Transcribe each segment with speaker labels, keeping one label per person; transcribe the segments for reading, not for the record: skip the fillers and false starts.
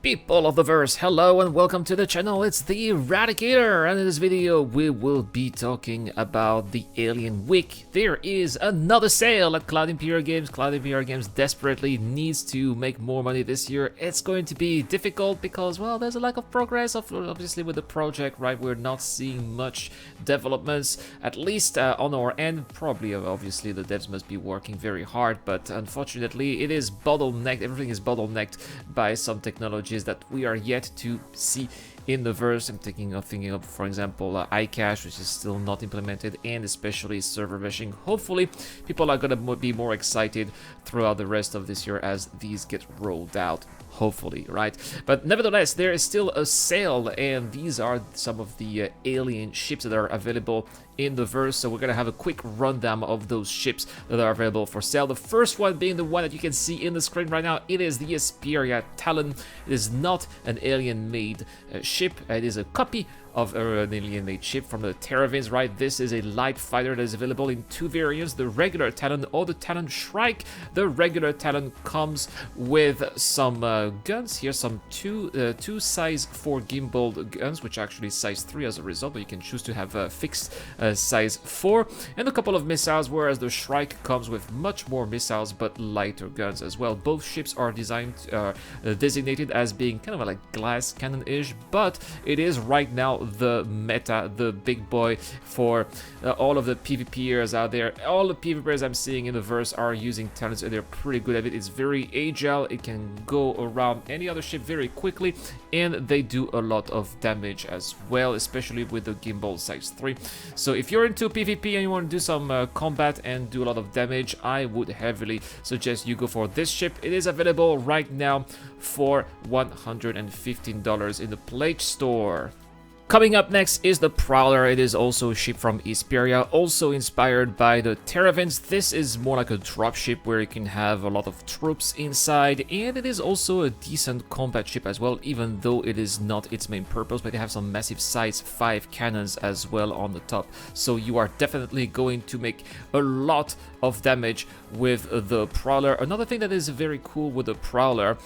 Speaker 1: People of the verse, hello and welcome to the channel. It's the Eradicator, and in this video we will be talking about the Alien Week. There is another sale at Cloud Imperial Games. Cloud Imperial Games desperately needs to make more money this year. It's going to be difficult because, well, there's a lack of progress, obviously, with the project, right? We're not seeing much developments, at least on our end. Probably, obviously, the devs must be working very hard, but unfortunately, it is bottlenecked. Everything is bottlenecked by some technologies that we are yet to see in the verse. I'm thinking of, for example, iCache, which is still not implemented, and especially server meshing. Hopefully, people are going to be more excited throughout the rest of this year as these get rolled out. Hopefully, right? But nevertheless, there is still a sale, and these are some of the alien ships that are available in the verse. So we're gonna have a quick rundown of those ships that are available for sale. The first one being the one that you can see in the screen right now. It is the Espy Talon. It is not an alien-made ship. It is a copy of an alien-made ship from the Terravins, right? This is a light fighter that is available in two variants, the regular Talon or the Talon Shrike. The regular Talon comes with some guns here, some two size 4 gimbal guns, which are actually size 3 as a result, but you can choose to have a fixed size 4, and a couple of missiles, whereas the Shrike comes with much more missiles but lighter guns as well. Both ships are designed, designated as being kind of like glass cannon-ish, but it is right now the meta, the big boy for all of the PvPers out there. All the PvPers I'm seeing in the verse are using Talons, and they're pretty good at it. It's very agile, it can go around any other ship very quickly, and they do a lot of damage as well, especially with the gimbal size 3. So if you're into PvP and you want to do some combat and do a lot of damage, I would heavily suggest you go for this ship. It is available right now for $115 in the Play Store. Coming up next is the Prowler. It is also a ship from Espy, also inspired by the Terravins. This is more like a dropship where you can have a lot of troops inside, and it is also a decent combat ship as well, even though it is not its main purpose, but they have some massive size 5 cannons as well on the top. So you are definitely going to make a lot of damage with the Prowler. Another thing that is very cool with the Prowler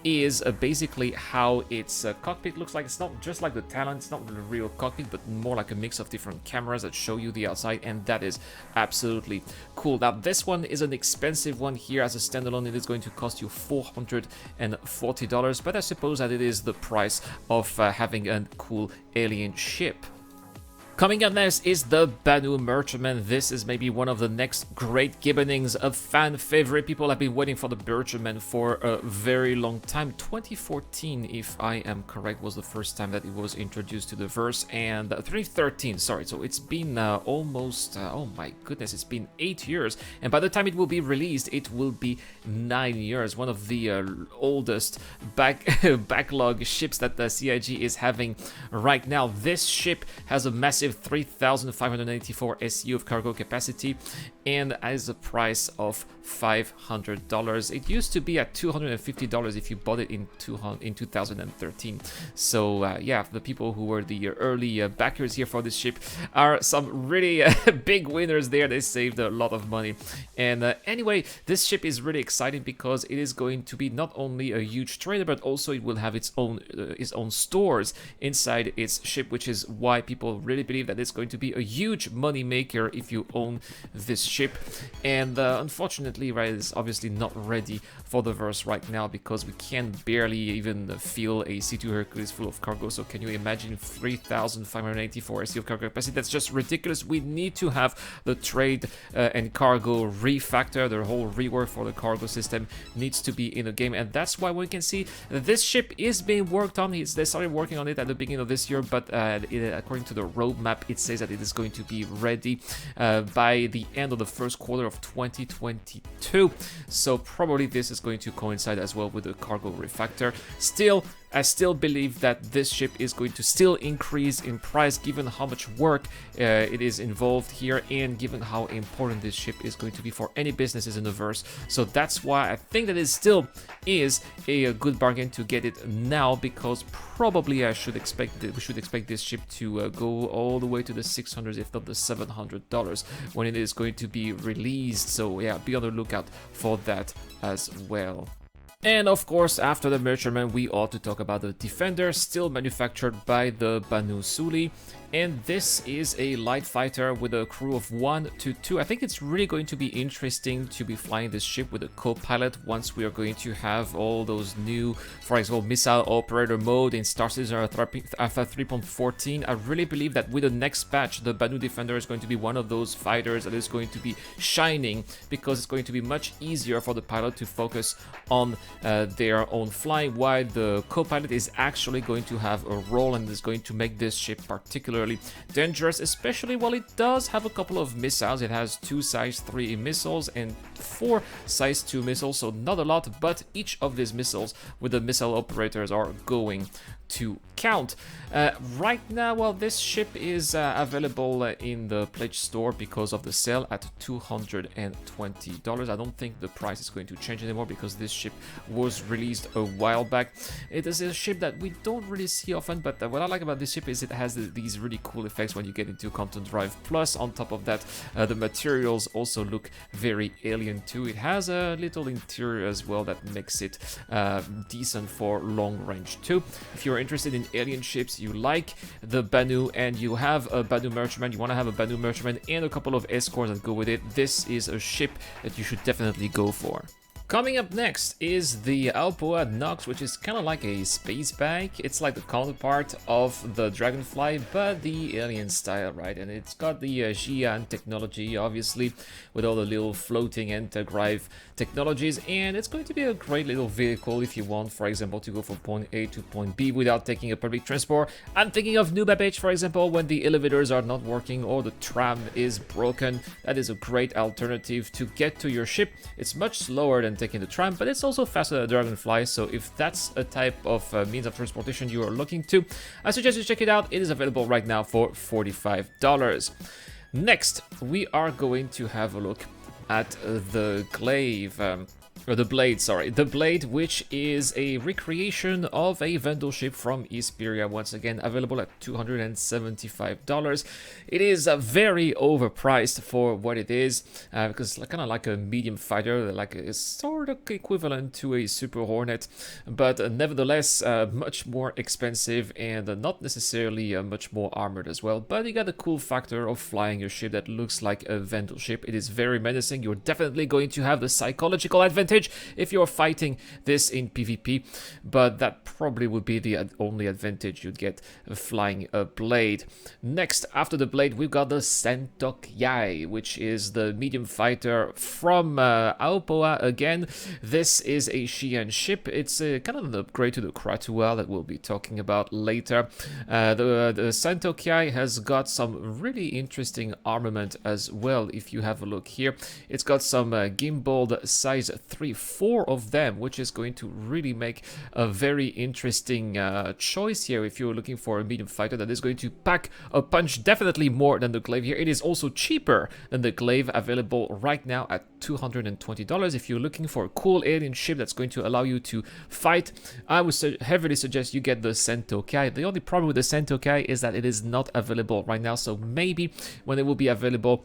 Speaker 1: is basically how its cockpit looks like. It's not just like the Talon, it's not a real cockpit, but more like a mix of different cameras that show you the outside, and that is absolutely cool. Now, this one is an expensive one here. As a standalone, it is going to cost you $440, but I suppose that it is the price of having a cool alien ship. Coming up next is the Banu Merchantman. This is maybe one of the next great gibbonings, a fan favorite. People have been waiting for the Merchantman for a very long time. 2014, if I am correct, was the first time that it was introduced to the verse, and 2013, sorry. So it's been almost, oh my goodness, it's been 8 years, and by the time it will be released, it will be 9 years. One of the oldest backlog ships that the CIG is having right now. This ship has a massive 3,584 SU of cargo capacity and has a price of $500. It used to be at $250 if you bought it in 2013. So yeah, the people who were the early backers here for this ship are some really big winners there. They saved a lot of money. And anyway, this ship is really exciting because it is going to be not only a huge trader, but also it will have its own stores inside its ship, which is why people really believe that it's going to be a huge money maker if you own this ship. And unfortunately, right, it's obviously not ready for the verse right now because we can barely even fill a C2 Hercules full of cargo. So can you imagine 3,584 SU of cargo capacity? That's just ridiculous. We need to have the trade and cargo refactor. The whole rework for the cargo system needs to be in the game, and that's why we can see this ship is being worked on. They started working on it at the beginning of this year, but according to the roadmap, it says that it is going to be ready by the end of the first quarter of 2022. So probably this is going to coincide as well with the cargo refactor. Still, I still believe that this ship is going to still increase in price given how much work it is involved here, and given how important this ship is going to be for any businesses in the verse. So that's why I think that it still is a good bargain to get it now, because probably we should expect this ship to go all the way to the $600s, if not the $700 when it is going to be released. So yeah, be on the lookout for that as well. And of course, after the merchantman, we ought to talk about the Defender, still manufactured by the Banu Suli. And this is a light fighter with a crew of 1 to 2. I think it's really going to be interesting to be flying this ship with a co-pilot once we are going to have all those new, for example, missile operator mode in Star Citizen Alpha 3.14. I really believe that with the next patch, the Banu Defender is going to be one of those fighters that is going to be shining, because it's going to be much easier for the pilot to focus on their own flying, while the co-pilot is actually going to have a role and is going to make this ship particularly dangerous, especially while it does have a couple of missiles. It has 2 size 3 missiles and 4 size 2 missiles, so not a lot, but each of these missiles with the missile operators are going to count. Right now, well, this ship is available in the pledge store because of the sale at $220. I don't think the price is going to change anymore because this ship was released a while back. It is a ship that we don't really see often, but what I like about this ship is it has these really cool effects when you get into Content Drive. Plus, on top of that, the materials also look very alien too. It has a little interior as well that makes it decent for long range too. If you're interested in alien ships, you like the Banu, and you have a Banu merchantman, you want to have a Banu merchantman and a couple of escorts that go with it, this is a ship that you should definitely go for. Coming up next is the Alpoa Nox, which is kind of like a space bag. It's like the counterpart of the Dragonfly, but the alien style, right? And it's got the Xi'an technology, obviously, with all the little floating anti-Glaive technologies, and it's going to be a great little vehicle if you want, for example, to go from point A to point B without taking a public transport. I'm thinking of New Babbage, for example, when the elevators are not working or the tram is broken. That is a great alternative to get to your ship. It's much slower than taking the tram, but it's also faster than Dragonfly, so if that's a type of means of transportation you are looking to, I suggest you check it out. It is available right now for $45. Next, we are going to have a look at the Glaive, or the Blade, sorry. The Blade, which is a recreation of a Vandal ship from Esperia, once again available at $275. It is very overpriced for what it is, because it's kind of like a medium fighter, like a sort of equivalent to a Super Hornet, but nevertheless much more expensive and not necessarily much more armored as well. But you got the cool factor of flying a ship that looks like a Vandal ship. It is very menacing. You're definitely going to have the psychological advantage if you're fighting this in PvP, but that probably would be the only advantage you'd get flying a Blade. Next, after the Blade, we've got the Sentokyai, which is the medium fighter from Alpoa again. This is a Xi'an ship. It's kind of an upgrade to the Kratua that we'll be talking about later. The Sentokyai has got some really interesting armament as well. If you have a look here, it's got some gimbaled size 4 of them, which is going to really make a very interesting choice here if you're looking for a medium fighter that is going to pack a punch definitely more than the Glaive here. It is also cheaper than the Glaive, available right now at $220. If you're looking for a cool alien ship that's going to allow you to fight, I would heavily suggest you get the Sentokyai. The only problem with the Sentokyai is that it is not available right now, so maybe when it will be available,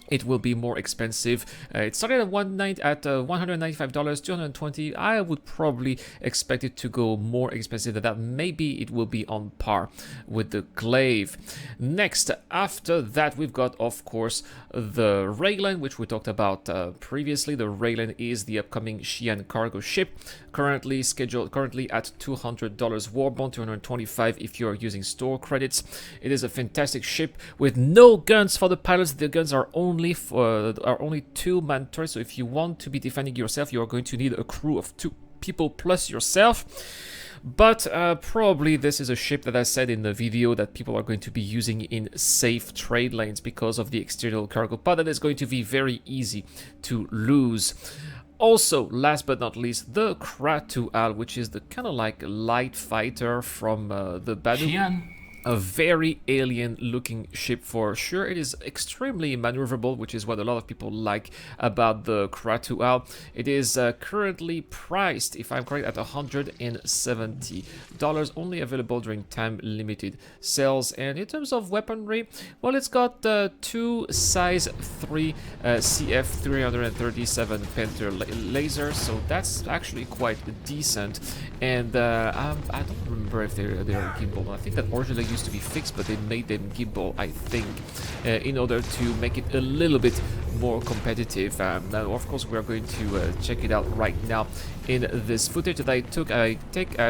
Speaker 1: it will be more expensive. It started at $195, $220. I would probably expect it to go more expensive than that. Maybe it will be on par with the Glaive. Next, after that, we've got, of course, the Raylan, which we talked about previously. The Raylan is the upcoming Xi'an cargo ship, currently at $200 warbond, $225 if you are using store credits. It is a fantastic ship with no guns for the pilots. The guns are only 2-man turrets, so if you want to be defending yourself, you are going to need a crew of 2 people plus yourself. But probably this is a ship that I said in the video that people are going to be using in safe trade lanes because of the external cargo pod that is going to be very easy to lose. Also, last but not least, the Kratua, which is the kind of like light fighter from the Banu.
Speaker 2: Xi'an.
Speaker 1: a very alien looking ship for sure. It is extremely maneuverable, which is what a lot of people like about the Kratual. It is currently priced, if I'm correct, at $170, only available during time limited sales. And in terms of weaponry, well, it's got two size 3 CF 337 Panther lasers, so that's actually quite decent. And I don't remember if they're gimbal. I think that originally used to be fixed, but they made them gimbal, I think, in order to make it a little bit more competitive. Now, of course, we're going to check it out right now in this footage that I took. I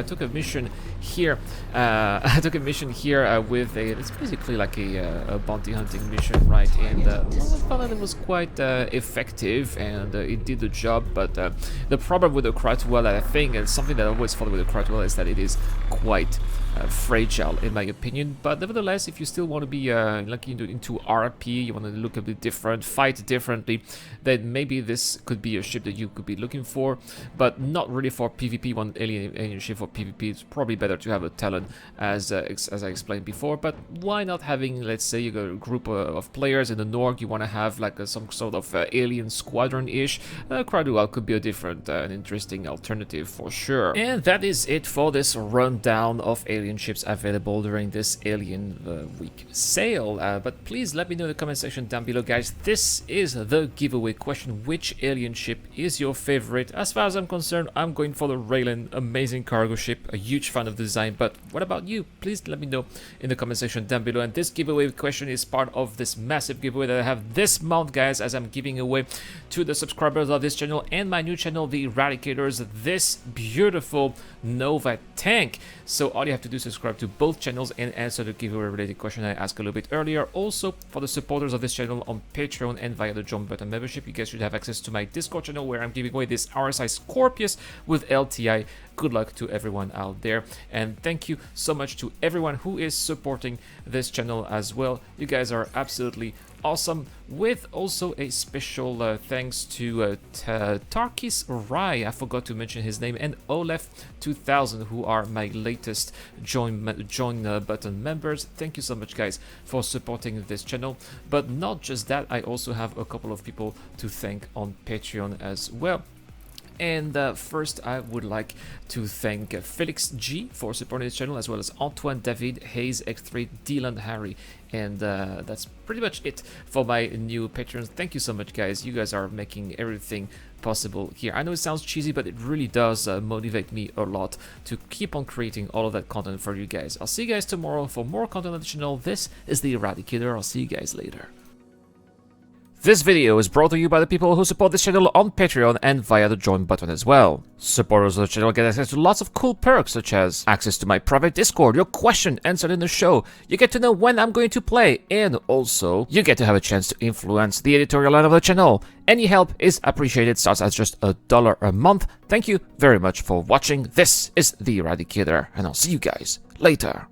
Speaker 1: took a mission here. I took a mission here with a. It's basically like a bounty hunting mission, right? And well, I found that it was quite effective, and it did the job. But the problem with the Kratual, I think, and something that I always follow with the Kratual, is that it is quite fragile, in my opinion. But nevertheless, if you still want to be looking into RP, you want to look a bit different, fight differently, then maybe this could be a ship that you could be looking for, but not really for PvP. One alien ship for PvP, it's probably better to have a Talon, as I explained before. But why not having, let's say, you got a group of players in the North, you want to have like some sort of alien squadron-ish, Kratual could be a different and interesting alternative for sure. And that is it for this rundown of alien ships available during this Alien Week sale. But please let me know in the comment section down below, guys. This is the giveaway question. Which alien ship is your favorite? As far as I'm concerned, I'm going for the Raylan. Amazing cargo ship, a huge fan of the design. But what about you? Please let me know in the comment section down below. And this giveaway question is part of this massive giveaway that I have this month, guys, as I'm giving away to the subscribers of this channel and my new channel, the Eradicators, this beautiful Nova tank. So all you have to do is subscribe to both channels and answer the giveaway related question I asked a little bit earlier. Also, for the supporters of this channel on Patreon and via the Join Button membership, you guys should have access to my Discord channel where I'm giving away this RSI Scorpius with LTI. Good luck to everyone out there, and thank you so much to everyone who is supporting this channel as well. You guys are absolutely awesome. With also a special thanks to Tarkis Rai, I forgot to mention his name, and Olef 2000, who are my latest join button members. Thank you so much, guys, for supporting this channel. But not just that, I also have a couple of people to thank on Patreon as well. And first, I would like to thank Felix G for supporting this channel, as well as Antoine David, Hayes X3, Dylan Harry, and that's pretty much it for my new patrons. Thank you so much, guys. You guys are making everything possible here. I know it sounds cheesy, but it really does motivate me a lot to keep on creating all of that content for you guys. I'll see you guys tomorrow for more content on the channel. This is the Eradicator. I'll see you guys later. This video is brought to you by the people who support this channel on Patreon and via the join button as well. Supporters of the channel get access to lots of cool perks, such as access to my private Discord, your question answered in the show, you get to know when I'm going to play, and also you get to have a chance to influence the editorial line of the channel. Any help is appreciated, starts at just $1 a month. Thank you very much for watching. This is the Eradicator, and I'll see you guys later.